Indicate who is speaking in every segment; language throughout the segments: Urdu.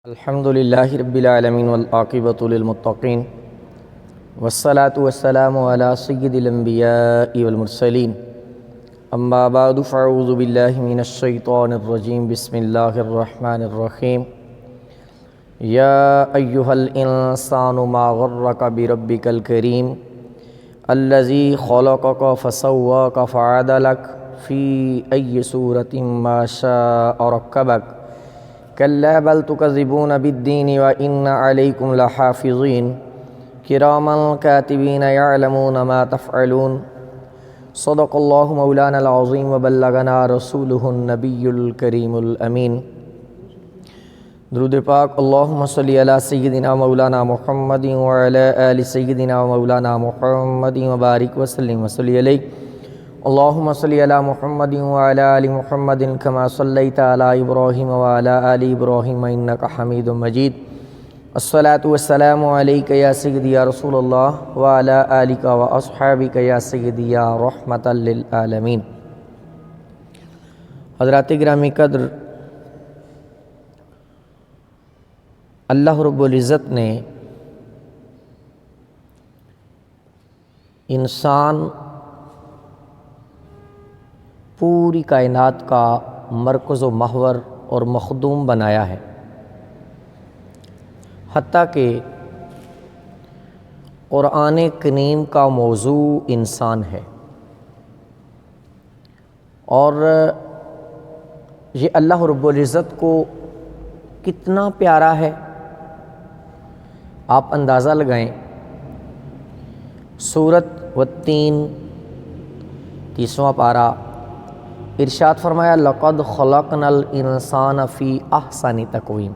Speaker 1: الحمد للہ رب العالمین والعاقبۃ للمتقین والصلاة والسلام علی سید الانبیاء والمرسلین اما بعد فاعوذ باللہ من الشیطان الرجیم بسم اللہ الرحمن الرحیم یا ایہا الانسان ما غرک بربک الکریم الذی خلقک فسواک فعدلک فی ای صورت ما شاء رکبک کلا بل تکذبون بالدین وإن علیکم لحافظین کراما کاتبین یعلمون ما تفعلون صدق اللہ مولانا العظیم وبلغنا رسولہ النبی الکریم الامین۔ درود پاک اللہم صلی علی سیدنا مولانا محمد وعلی آل سیدنا مولانا محمد وبارک وسلم وصلی علیہ اللہم صلی علی محمد وعلی آل محمد کما صلیت علی ابراہیم وعلی آل ابراہیم انک حمید مجید۔ الصلاة والسلام علیک یا سیدی یا رسول اللہ وعلی آلک واصحابک یا سیدی یا رحمۃ للعالمین۔ حضرات گرامی قدر، اللہ رب العزت نے انسان پوری کائنات کا مرکز و محور اور مخدوم بنایا ہے، حتیٰ کہ قرآن کریم کا موضوع انسان ہے، اور یہ اللہ رب العزت کو کتنا پیارا ہے آپ اندازہ لگائیں۔ سورۃ والتین 30واں پارہ، ارشاد فرمایا لقد خلقنا الانسان فی احسن تقویم،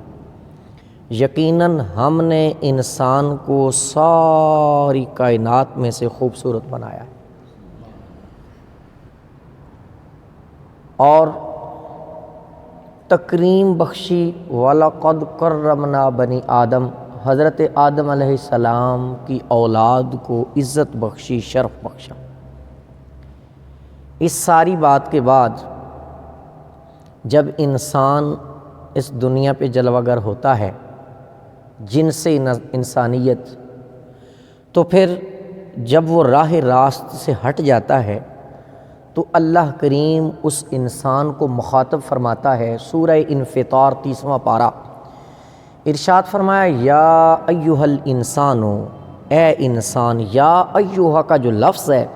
Speaker 1: یقیناً ہم نے انسان کو ساری کائنات میں سے خوبصورت بنایا ہے، اور تکریم بخشی وَلَقَدْ كَرَّمْنَا بَنِي آدم، حضرت آدم علیہ السلام کی اولاد کو عزت بخشی، شرف بخشا۔ اس ساری بات کے بعد جب انسان اس دنیا پہ جلوہ گر ہوتا ہے، جن سے انسانیت، تو پھر جب وہ راہ راست سے ہٹ جاتا ہے تو اللہ کریم اس انسان کو مخاطب فرماتا ہے۔ سورہ انفطار 30واں پارہ، ارشاد فرمایا یا ایہا الانسان، اے انسان۔ یا ایہا کا جو لفظ ہے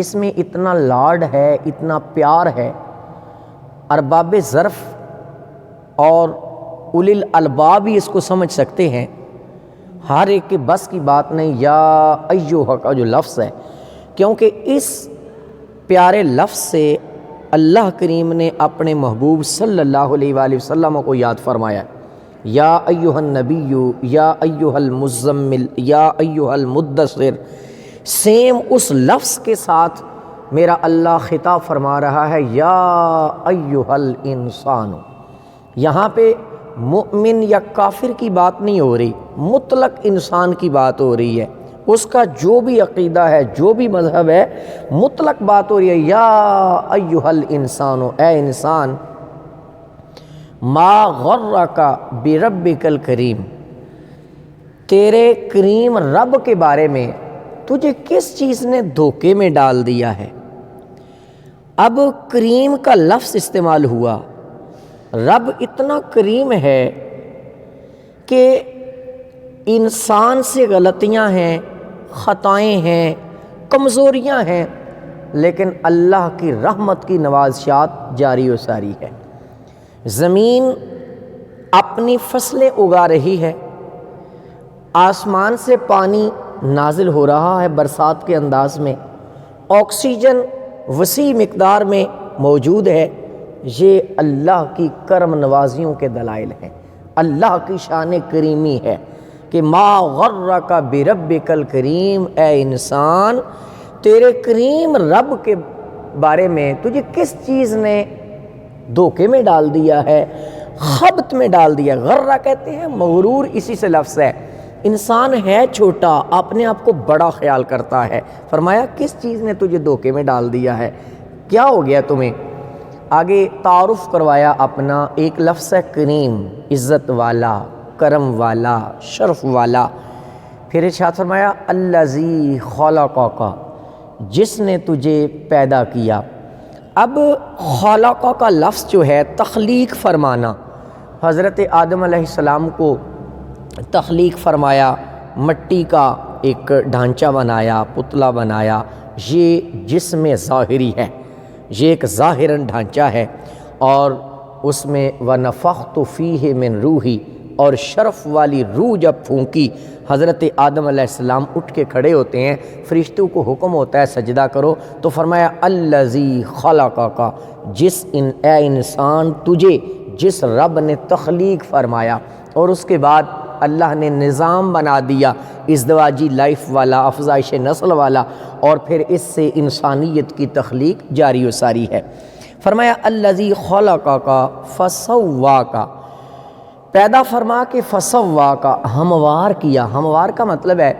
Speaker 1: اس میں اتنا لاڈ ہے، اتنا پیار ہے، ارباب ظرف اور اولی الالباب ہی اس کو سمجھ سکتے ہیں، ہر ایک کے بس کی بات نہیں۔ یا ایہا کا جو لفظ ہے، کیونکہ اس پیارے لفظ سے اللہ کریم نے اپنے محبوب صلی اللہ علیہ وآلہ وسلم کو یاد فرمایا۔ یا ایہا النبی، یا ایہا المزمل، یا ایہا المدثر، سیم اس لفظ کے ساتھ میرا اللہ خطاب فرما رہا ہے یا ایہا الانسان۔ یہاں پہ مؤمن یا کافر کی بات نہیں ہو رہی، مطلق انسان کی بات ہو رہی ہے، اس کا جو بھی عقیدہ ہے، جو بھی مذہب ہے، مطلق بات ہو رہی ہے۔ یا ایہا الانسان، اے انسان، ما غرک بربک الکریم، تیرے کریم رب کے بارے میں تجھے کس چیز نے دھوکے میں ڈال دیا ہے۔ اب کریم کا لفظ استعمال ہوا، رب اتنا کریم ہے کہ انسان سے غلطیاں ہیں، خطائیں ہیں، کمزوریاں ہیں، لیکن اللہ کی رحمت کی نوازشات جاری و ساری ہے۔ زمین اپنی فصلیں اگا رہی ہے، آسمان سے پانی نازل ہو رہا ہے برسات کے انداز میں، آکسیجن وسیع مقدار میں موجود ہے۔ یہ اللہ کی کرم نوازیوں کے دلائل ہیں، اللہ کی شان کریمی ہے کہ ما غرک بربک الکریم، اے انسان، تیرے کریم رب کے بارے میں تجھے کس چیز نے دھوکے میں ڈال دیا ہے، خبط میں ڈال دیا۔ غرہ کہتے ہیں مغرور، اسی سے لفظ ہے۔ انسان ہے چھوٹا، اپنے آپ کو بڑا خیال کرتا ہے، فرمایا کس چیز نے تجھے دھوکے میں ڈال دیا ہے، کیا ہو گیا تمہیں؟ آگے تعارف کروایا اپنا، ایک لفظ ہے کریم، عزت والا، کرم والا، شرف والا۔ پھر ارشاد فرمایا الذی خلقک، جس نے تجھے پیدا کیا۔ اب خلق کا لفظ جو ہے تخلیق فرمانا، حضرت آدم علیہ السلام کو تخلیق فرمایا، مٹی کا ایک ڈھانچہ بنایا، پتلا بنایا، یہ جسم ظاہری ہے، یہ ایک ظاہراً ڈھانچہ ہے، اور اس میں وَنَفَخْتُ فِيهِ مِن روحی، اور شرف والی روح جب پھونکی، حضرت آدم علیہ السلام اٹھ کے کھڑے ہوتے ہیں، فرشتوں کو حکم ہوتا ہے سجدہ کرو، تو فرمایا الذی خلقک، اے انسان تجھے جس رب نے تخلیق فرمایا، اور اس کے بعد اللہ نے نظام بنا دیا ازدواجی لائف والا، افزائش نسل والا، اور پھر اس سے انسانیت کی تخلیق جاری و ساری ہے۔ فرمایا الذی خلقک فسواک، پیدا فرما کے فسواک، ہموار کیا۔ ہموار کا مطلب ہے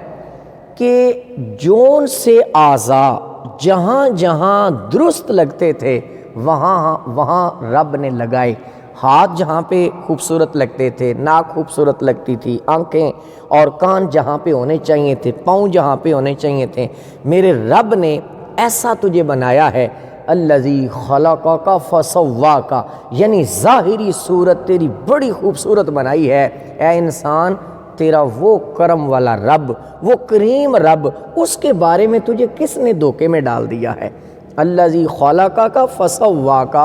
Speaker 1: کہ جون سے اعضاء جہاں جہاں درست لگتے تھے وہاں رب نے لگائے۔ ہاتھ جہاں پہ خوبصورت لگتے تھے، ناک خوبصورت لگتی تھی، آنکھیں اور کان جہاں پہ ہونے چاہیے تھے، پاؤں جہاں پہ ہونے چاہیے تھے، میرے رب نے ایسا تجھے بنایا ہے۔ الذی خلقک فسواک، یعنی ظاہری صورت تیری بڑی خوبصورت بنائی ہے۔ اے انسان، تیرا وہ کرم والا رب، وہ کریم رب، اس کے بارے میں تجھے کس نے دھوکے میں ڈال دیا ہے؟ الذی خلقک فسواک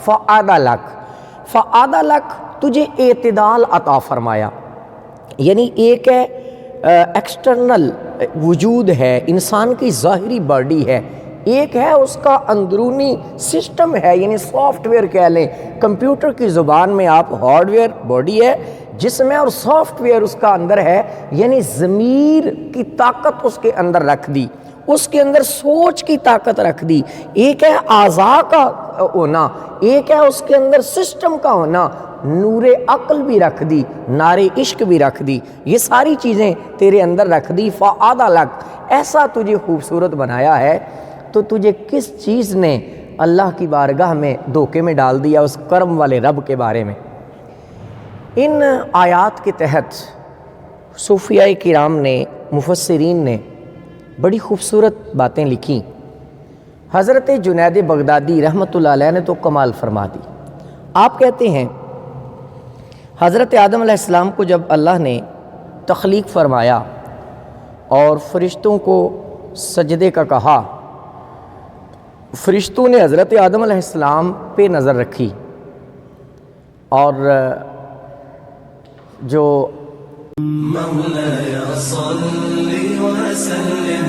Speaker 1: فعدلک، فعدلک تجھے اعتدال عطا فرمایا، یعنی ایک ہے ایکسٹرنل وجود ہے، انسان کی ظاہری باڈی ہے، ایک ہے اس کا اندرونی سسٹم ہے، یعنی سافٹ ویئر کہہ لیں، کمپیوٹر کی زبان میں آپ ہارڈ ویئر باڈی ہے جسم ہے، اور سافٹ ویئر اس کا اندر ہے، یعنی ضمیر کی طاقت اس کے اندر رکھ دی، اس کے اندر سوچ کی طاقت رکھ دی۔ ایک ہے اعضاء کا ہونا، ایک ہے اس کے اندر سسٹم کا ہونا، نور عقل بھی رکھ دی، نار عشق بھی رکھ دی، یہ ساری چیزیں تیرے اندر رکھ دی۔ فعدلک، ایسا تجھے خوبصورت بنایا ہے، تو تجھے کس چیز نے اللہ کی بارگاہ میں دھوکے میں ڈال دیا اس کرم والے رب کے بارے میں؟ ان آیات کے تحت صوفیاء کرام نے، مفسرین نے بڑی خوبصورت باتیں لکھیں۔ حضرت جنید بغدادی رحمۃ اللہ علیہ نے تو کمال فرما دی۔ آپ کہتے ہیں حضرت آدم علیہ السلام کو جب اللہ نے تخلیق فرمایا اور فرشتوں کو سجدے کا کہا، فرشتوں نے حضرت آدم علیہ السلام پہ نظر رکھی، اور جو
Speaker 2: مولاي صل وسلم